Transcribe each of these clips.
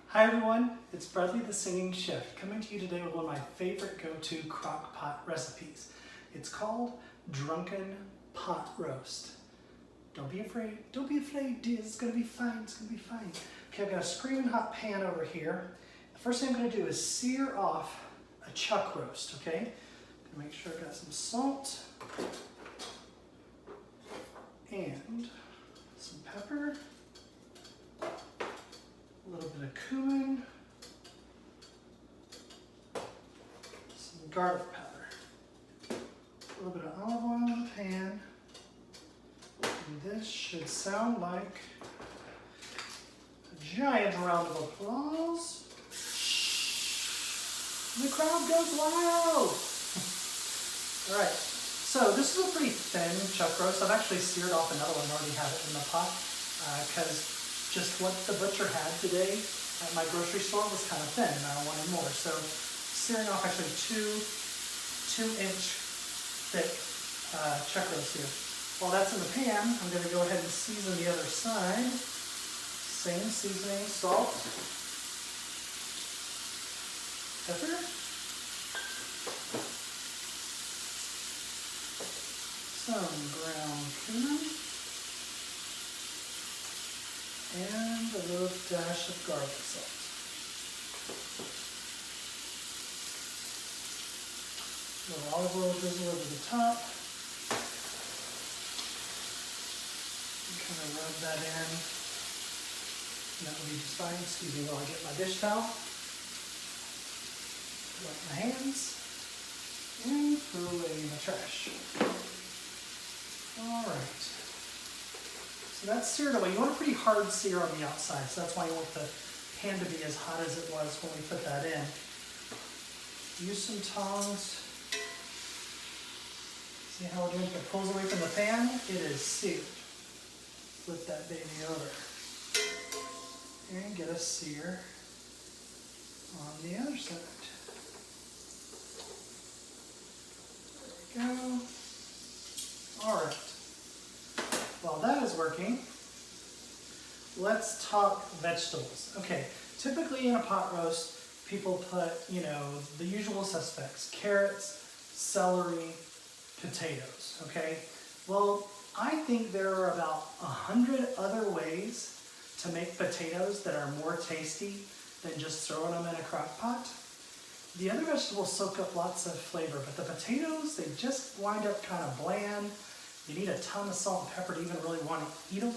Hi everyone, it's Bradley the Singing Chef coming to you today with one of my favorite go-to crock pot recipes. It's called Drunken Pot Roast. Don't be afraid, dear, it's gonna be fine, it's gonna be fine. Okay, I've got a screaming hot pan over here. The first thing I'm gonna do is sear off a chuck roast, okay? I'm gonna make sure I've got some salt and some pepper. A little bit of cumin, some garlic powder, a little bit of olive oil in the pan, and this should sound like a giant round of applause. And the crowd goes wild! Alright, so this is a pretty thin chuck roast. I've actually seared off another one and already have it in the pot because just what the butcher had today at my grocery store was kind of thin and I wanted more. So searing off actually two-inch thick chuck roast here. While that's in the pan, I'm going to go ahead and season the other side. Same seasoning, salt, pepper, some ground cumin, and a little dash of garlic salt. A little olive oil drizzle over the top. And kind of rub that in. And that will be just fine. Excuse me while I get my dish towel. Wipe my hands. And throw away my trash. Alright. So that's seared away. You want a pretty hard sear on the outside, so that's why you want the pan to be as hot as it was when we put that in. Use some tongs. See how it pulls away from the pan? It is seared. Flip that baby over. And get a sear on the other side. There we go. Alright. While that is working, let's talk vegetables. Okay, typically in a pot roast, people put, the usual suspects: carrots, celery, potatoes, okay? Well, I think there are about 100 other ways to make potatoes that are more tasty than just throwing them in a crock pot. The other vegetables soak up lots of flavor, but the potatoes, they just wind up kind of bland. You need a ton of salt and pepper to even really want to eat them.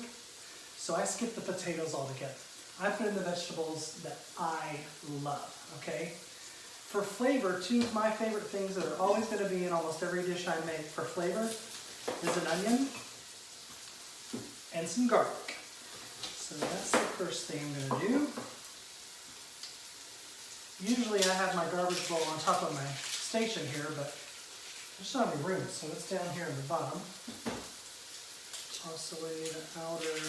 So I skip the potatoes altogether. I put in the vegetables that I love, okay? For flavor, two of my favorite things that are always going to be in almost every dish I make for flavor is an onion and some garlic. So that's the first thing I'm going to do. Usually I have my garbage bowl on top of my station here, but there's not any room, so it's down here in the bottom. Toss away the outer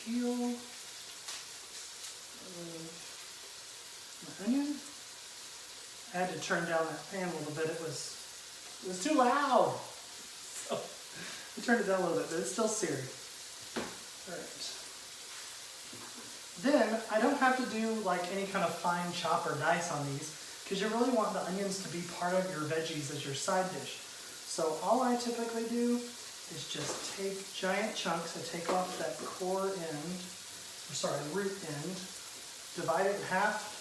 peel of my onion. I had to turn down that pan a little bit. It was too loud. So I turned it down a little bit, but it's still seared. All right. Then I don't have to do like any kind of fine chop or dice on these, because you really want the onions to be part of your veggies as your side dish. So all I typically do is just take giant chunks. I take off that root end, divide it in half,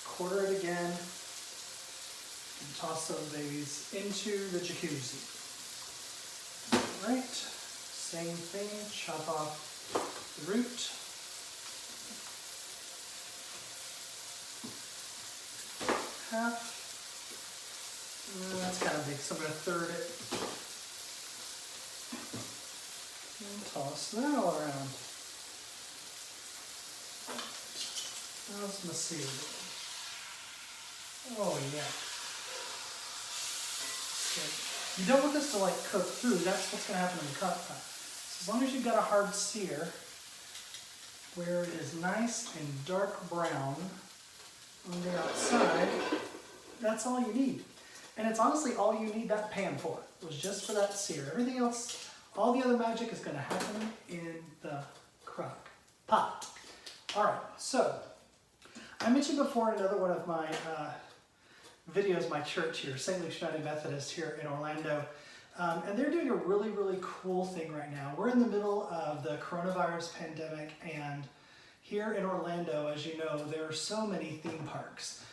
quarter it again, and toss those babies into the jacuzzi. All right, same thing, chop off the root. Half. That's kind of big, so I'm going to third it. And toss that all around. How's my sear doing? Oh yeah. Good. You don't want this to like cook through. That's what's going to happen in the crock pot. So as long as you've got a hard sear where it is nice and dark brown on the outside, that's all you need. And it's honestly all you need that pan for, was just for that sear. Everything else, all the other magic is going to happen in the crock pot. All right, so I mentioned before in another one of my videos, my church here, St. Luke's United Methodist here in Orlando, and they're doing a really, really cool thing right now. We're in the middle of the coronavirus pandemic, and here in Orlando, as you know, there are so many theme parks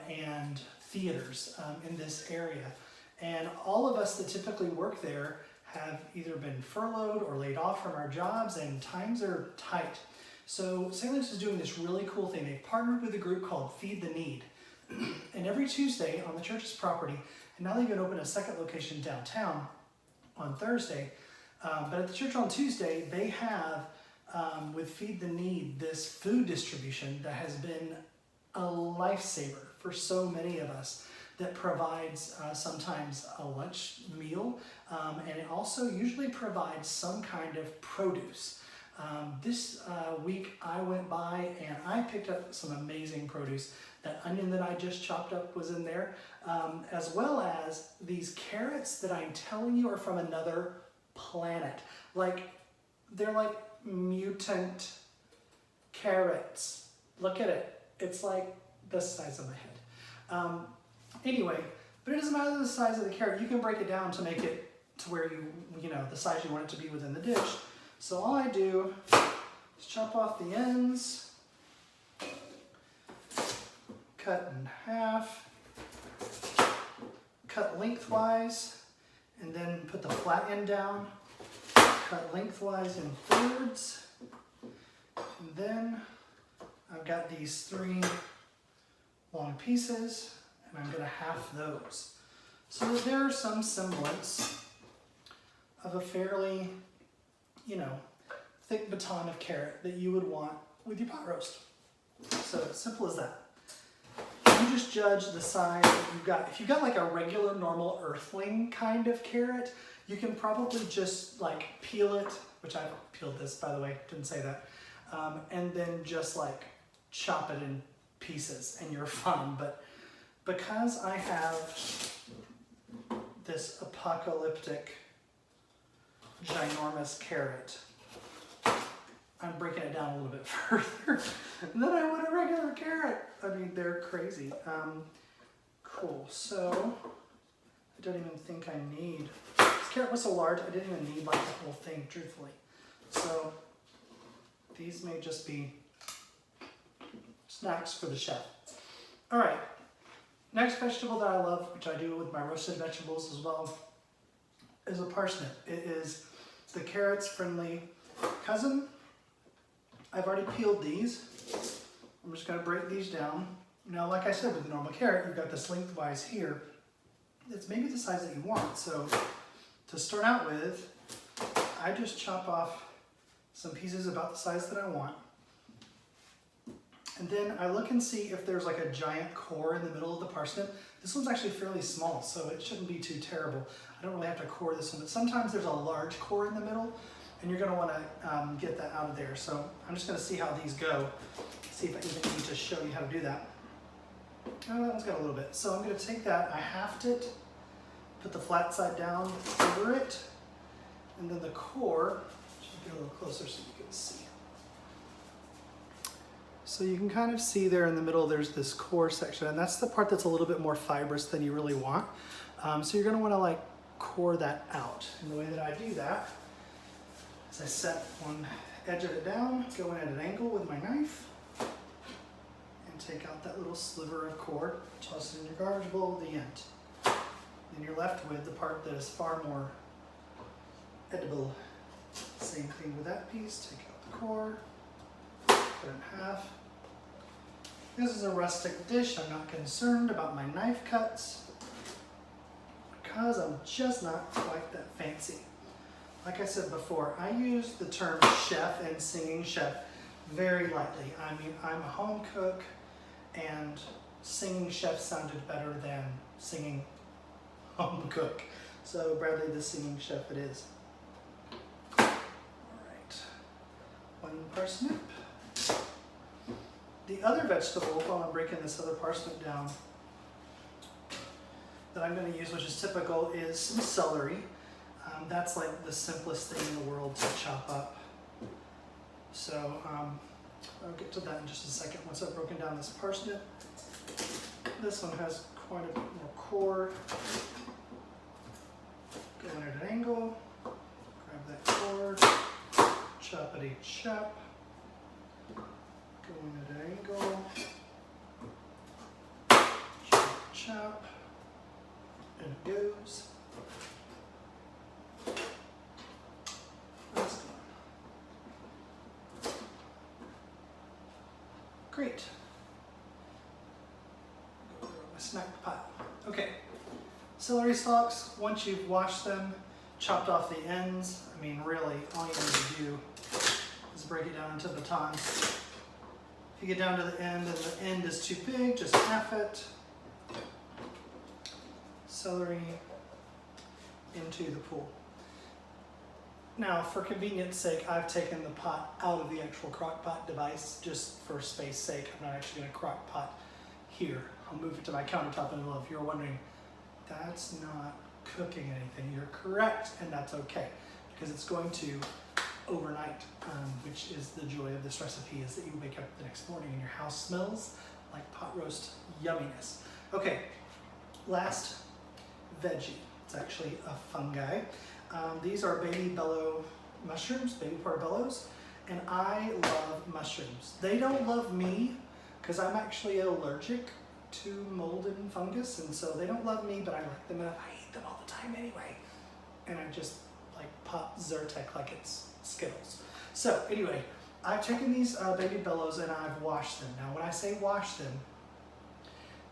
and theaters in this area. And all of us that typically work there have either been furloughed or laid off from our jobs, and times are tight. So St. Luke's is doing this really cool thing. They've partnered with a group called Feed the Need. And every Tuesday on the church's property, and now they've even opened a second location downtown on Thursday, but at the church on Tuesday, they have, with Feed the Need, this food distribution that has been a lifesaver for so many of us, that provides sometimes a lunch meal, and it also usually provides some kind of produce. This week I went by and I picked up some amazing produce. That onion that I just chopped up was in there, as well as these carrots that I'm telling you are from another planet. Like, they're like mutant carrots. Look at it. It's like the size of my head. Anyway, but it doesn't matter the size of the carrot. You can break it down to make it to where you know, the size you want it to be within the dish. So all I do is chop off the ends, cut in half, cut lengthwise, and then put the flat end down, cut lengthwise in thirds, and then I've got these 3 long pieces, and I'm going to half those. So that there's some semblance of a fairly, you know, thick baton of carrot that you would want with your pot roast. So simple as that. You just judge the size that you've got. If you've got like a regular, normal earthling kind of carrot, you can probably just like peel it, which I peeled this, by the way, didn't say that, and then just like chop it in pieces and you're fine. But because I have this apocalyptic, ginormous carrot, I'm breaking it down a little bit further than I would a regular carrot. I mean, they're crazy. Cool, so I don't even think I need, this carrot was so large, I didn't even need like the whole thing, truthfully. So these may just be snacks for the chef. All right, next vegetable that I love, which I do with my roasted vegetables as well, is a parsnip. It is the carrot's friendly cousin. I've already peeled these. I'm just gonna break these down. Now, like I said, with the normal carrot, you've got this lengthwise here. It's maybe the size that you want. So to start out with, I just chop off some pieces about the size that I want. And then I look and see if there's like a giant core in the middle of the parsnip. This one's actually fairly small, so it shouldn't be too terrible. I don't really have to core this one, but sometimes there's a large core in the middle, and you're gonna wanna get that out of there. So I'm just gonna see how these go, see if I even need to show you how to do that. Oh, that one's got a little bit. So I'm gonna take that, I halved it, put the flat side down over it, and then the core, should get a little closer so you can see. So you can kind of see there in the middle, there's this core section, and that's the part that's a little bit more fibrous than you really want. So you're gonna wanna like core that out. And the way that I do that is I set one edge of it down, go in at an angle with my knife, and take out that little sliver of core, toss it in your garbage bowl at the end. Then you're left with the part that is far more edible. Same thing with that piece, take out the core, cut it in half. This is a rustic dish. I'm not concerned about my knife cuts because I'm just not quite that fancy. Like I said before, I use the term chef and singing chef very lightly. I mean, I'm a home cook, and singing chef sounded better than singing home cook. So Bradley the singing chef it is. All right, 1 parsnip. The other vegetable, while I'm breaking this other parsnip down, that I'm going to use, which is typical, is celery. That's like the simplest thing in the world to chop up. So I'll get to that in just a second. Once I've broken down this parsnip, this one has quite a bit more core. Go in at an angle, grab that core, choppity chop. Go in at an angle, chop, chop, and it goes. That's gone. Great. Go over my snack pile. Okay, celery stalks, once you've washed them, chopped off the ends, I mean really all you need to do is break it down into batons. If you get down to the end and the end is too big, just half it. Celery into the pool. Now, for convenience sake, I've taken the pot out of the actual crock pot device just for space sake. I'm not actually going to crock pot here. I'll move it to my countertop in a little. If you're wondering, that's not cooking anything, you're correct, and that's okay, because it's going to overnight, which is the joy of this recipe, is that you wake up the next morning and your house smells like pot roast yumminess. Okay, last veggie. It's actually a fungi. These are baby bellow mushrooms, baby portobellos, and I love mushrooms. They don't love me because I'm actually allergic to mold and fungus, and so they don't love me, but I like them enough. I eat them all the time anyway, and I just like pop Zyrtec like it's Skittles. So anyway, I've taken these baby bellows and I've washed them. Now when I say wash them,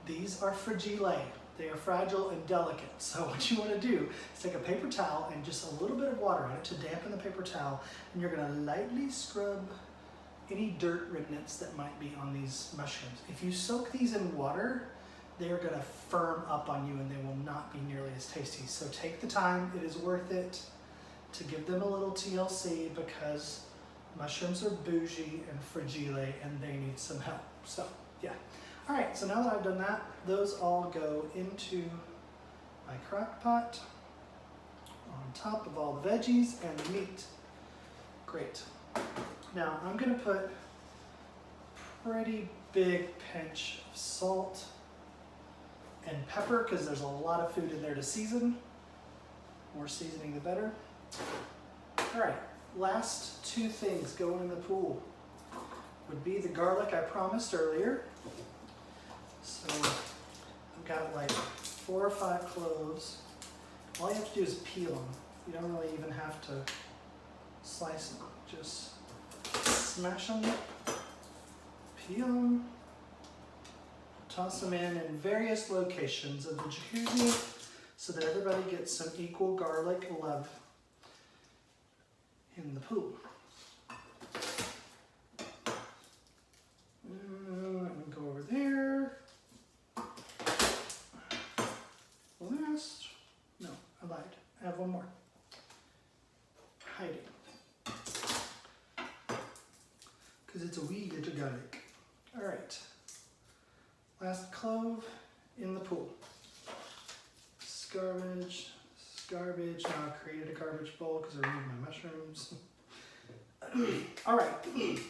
these are fragile. They are fragile and delicate. So what you want to do is take a paper towel and just a little bit of water on it to dampen the paper towel, and you're going to lightly scrub any dirt remnants that might be on these mushrooms. If you soak these in water, they are going to firm up on you and they will not be nearly as tasty. So take the time, it is worth it to give them a little TLC, because mushrooms are bougie and fragile and they need some help. So yeah. All right, so now that I've done that, those all go into my crock pot on top of all the veggies and the meat. Great. Now I'm gonna put a pretty big pinch of salt and pepper, because there's a lot of food in there to season. More seasoning the better. All right, last 2 things going in the pool would be the garlic I promised earlier. So I've got like 4 or 5 cloves. All you have to do is peel them. You don't really even have to slice them. Just smash them, peel them, toss them in various locations of the jacuzzi so that everybody gets some equal garlic love in the pool. Let me go over there. Last, no, I lied. I have one more. Hiding. Because it's a wee bit of garlic. All right. Last clove in the pool. Garbage, garbage. Now I created a garbage bowl because I removed my mushrooms. All right,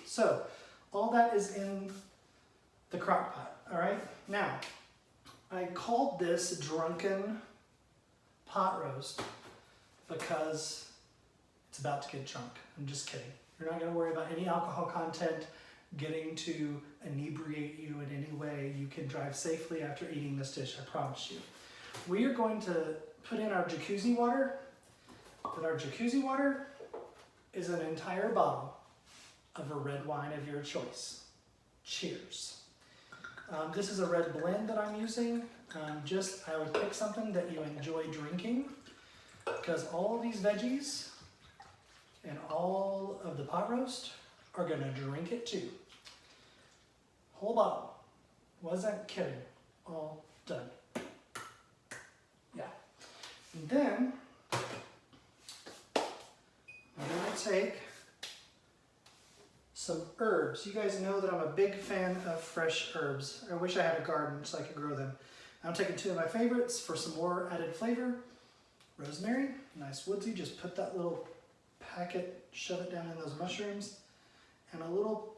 so all that is in the crock pot. All right, now I called this Drunken pot roast because it's about to get drunk. I'm just kidding. You're not going to worry about any alcohol content getting to inebriate you in any way. You can drive safely after eating this dish, I promise you. We are going to put in our jacuzzi water, but our jacuzzi water is an entire bottle of a red wine of your choice. Cheers. This is a red blend that I'm using. I would pick something that you enjoy drinking, because all of these veggies and all of the pot roast are gonna drink it too. Whole bottle. Wasn't kidding. All done. Yeah. And then I'm gonna take some herbs. You guys know that I'm a big fan of fresh herbs. I wish I had a garden so I could grow them. I'm taking two of my favorites for some more added flavor. Rosemary, nice woodsy, just put that little packet, shove it down in those mushrooms, and a little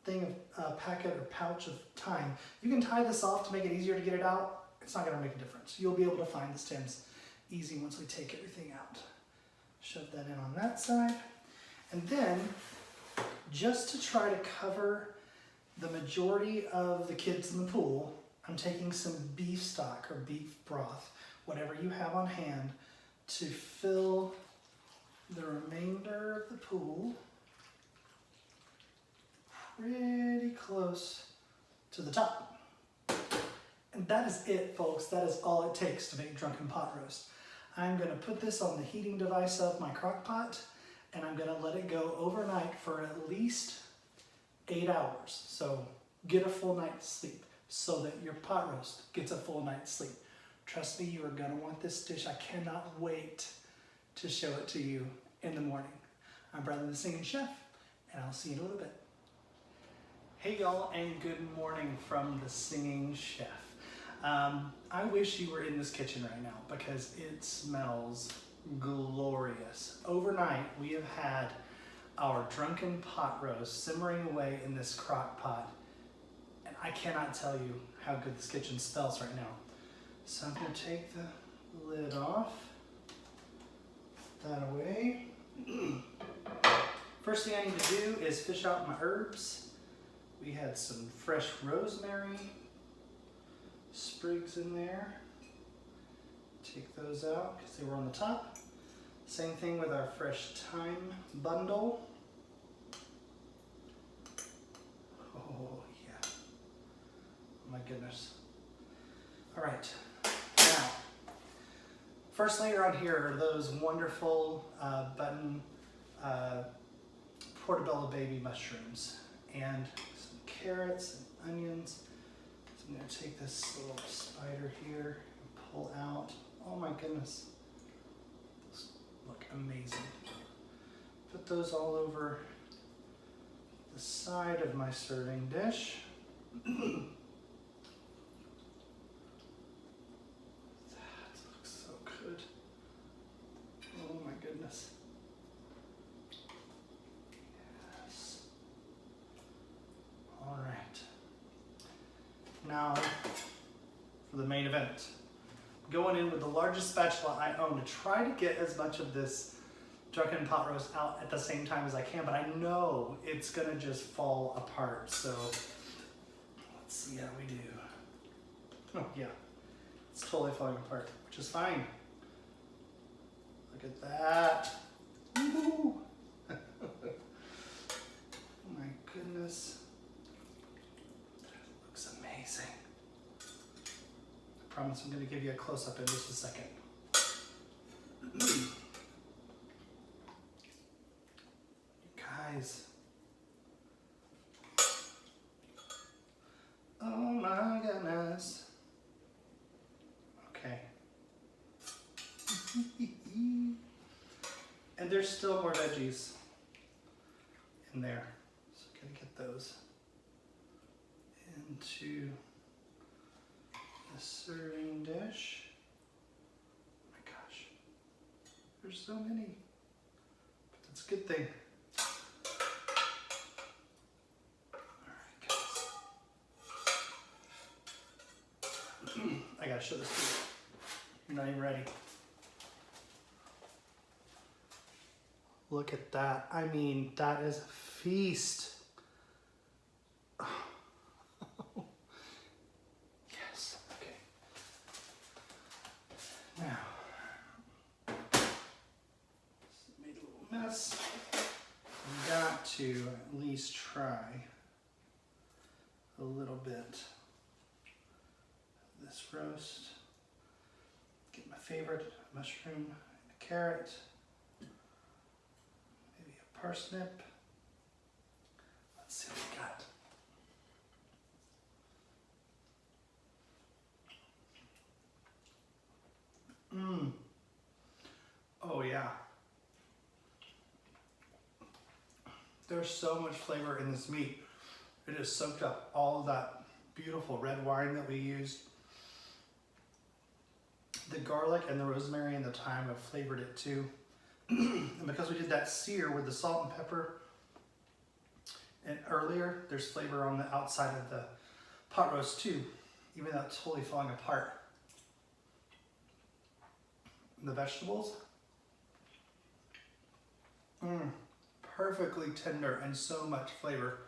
thing of packet or pouch of thyme. You can tie this off to make it easier to get it out. It's not gonna make a difference. You'll be able to find the stems easy once we take everything out. Shove that in on that side. And then, just to try to cover the majority of the kids in the pool, I'm taking some beef stock or beef broth, whatever you have on hand, to fill the remainder of the pool pretty close to the top. And that is it, folks. That is all it takes to make drunken pot roast. I'm gonna put this on the heating device of my crock pot, and I'm gonna let it go overnight for at least 8 hours. So get a full night's sleep so that your pot roast gets a full night's sleep. Trust me, you are gonna want this dish. I cannot wait to show it to you in the morning. I'm Brother the Singing Chef, and I'll see you in a little bit. Hey y'all, and good morning from the Singing Chef. I wish you were in this kitchen right now because it smells glorious. Overnight, we have had our drunken pot roast simmering away in this crock pot, and I cannot tell you how good this kitchen smells right now. So I'm gonna take the lid off, put that away. First thing I need to do is fish out my herbs. We had some fresh rosemary sprigs in there. Take those out because they were on the top. Same thing with our fresh thyme bundle. Oh yeah, oh my goodness. All right, now, first layer on here are those wonderful button portobello baby mushrooms and some carrots and onions. So I'm gonna take this little spider here and pull out. Oh my goodness, those look amazing. Put those all over the side of my serving dish. Oh my goodness. Yes. All right. Now for the main event. Going in with the largest spatula I own to try to get as much of this drunken pot roast out at the same time as I can, but I know it's gonna just fall apart. So let's see how we do. Oh yeah, it's totally falling apart, which is fine. Look at that. Woo! Oh my goodness. That looks amazing. I promise I'm going to give you a close-up in just a second. You guys. Oh my goodness. Okay. And there's still more veggies in there. So I'm gonna get those into the serving dish. Oh my gosh, there's so many, but that's a good thing. All right, guys. I gotta show this to you. You're not even ready. Look at that. I mean, that is a feast. Yes, okay. Now, made a little mess. I've got to at least try a little bit of this roast. Get my favorite mushroom, a carrot, maybe a parsnip, Let's see what we got. Oh yeah. There's so much flavor in this meat. It has soaked up all of that beautiful red wine that we used. The garlic and the rosemary and the thyme have flavored it too. And because we did that sear with the salt and pepper and earlier, there's flavor on the outside of the pot roast too, even though it's totally falling apart. The vegetables, perfectly tender and so much flavor.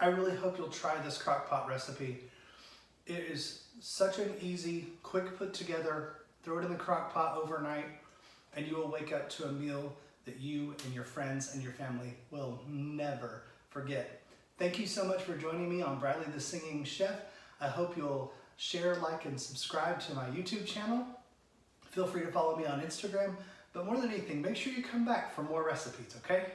I really hope you'll try this crock pot recipe. It is such an easy, quick put together, throw it in the crock pot overnight, and you will wake up to a meal that you and your friends and your family will never forget. Thank you so much for joining me on Bradley the Singing Chef. I hope you'll share, like, and subscribe to my YouTube channel. Feel free to follow me on Instagram, but more than anything, make sure you come back for more recipes, okay?